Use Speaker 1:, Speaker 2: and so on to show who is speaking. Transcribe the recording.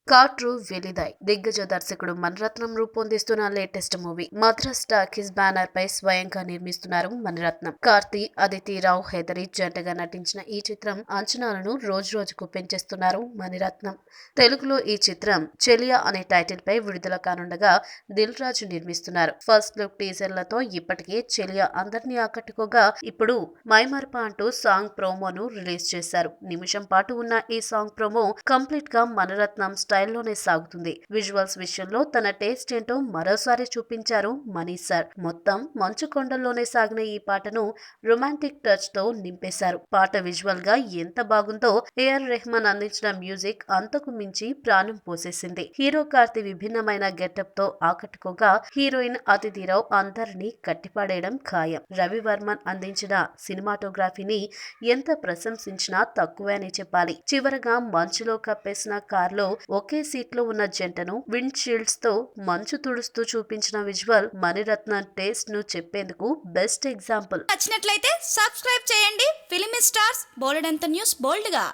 Speaker 1: కాట్రు వెలిదాయ్ దిగ్గజ దర్శకుడు మణిరత్నం రూపొందిస్తున్న latest movie Madras talkies banner పై స్వయంగా నిర్మిస్తున్నారు మణిరత్నం. కార్తీ, అదితి రావు హైదరి జంటగా నటించిన ఈ చిత్రం అంచనాలను రోజు రోజుకు పెంచేస్తున్నారు మణిరత్నం. తెలుగులో ఈ చిత్రం చెలియా అనే టైటిల్ పై విడుదల కానుండగా దిల్ రాజు నిర్మిస్తున్నారు. ఫస్ట్ లుక్ టీజర్లతో ఇప్పటికే చెలియా అందరినీ ఆకట్టుకోగా ఇప్పుడు మైమర్ప అంటూ సాంగ్ ప్రోమోను రిలీజ్ చేశారు. నిమిషం పాటు ఉన్న ఈ సాంగ్ ప్రోమో కంప్లీట్ గా మణిరత్నం స్టైల్లోనే సాగుతుంది. విజువల్స్ విషయంలో తన టేస్ట్ ఏంటో మరోసారి చూపించారు మనీ సార్. మొత్తం మంచు కొండల్లోనే సాగిన ఈ పాటను రొమాంటిక్ టచ్ తో నింపేశారు. పాట విజువల్ గా ఎంత బాగుందో ఏఆర్ రెహమాన్ అందించిన మ్యూజిక్ అంతకు మించి ప్రాణం పోసేసింది. హీరో కార్తీ విభిన్నమైన గెటప్ తో ఆకట్టుకోగా హీరోయిన్ అతిథిరావు అందరినీ కట్టిపాడేయడం ఖాయం. రవివర్మన్ అందించిన సినిమాటోగ్రఫీని ఎంత ప్రశంసించినా తక్కువే అని చెప్పాలి. చివరగా మంచులో కప్పేసిన కార్లో ఒకే సీట్ లో ఉన్న జంటను విండ్ షీల్డ్స్ తో మంచు తుడుస్తూ చూపించిన విజువల్ మణిరత్నం టేస్ట్ ను చెప్పేందుకు బెస్ట్ ఎగ్జాంపుల్.
Speaker 2: నచ్చినట్లయితే సబ్స్క్రైబ్ చేయండి. ఫిలిమి స్టార్స్ బోలెడంత న్యూస్ బోల్డ్ గా.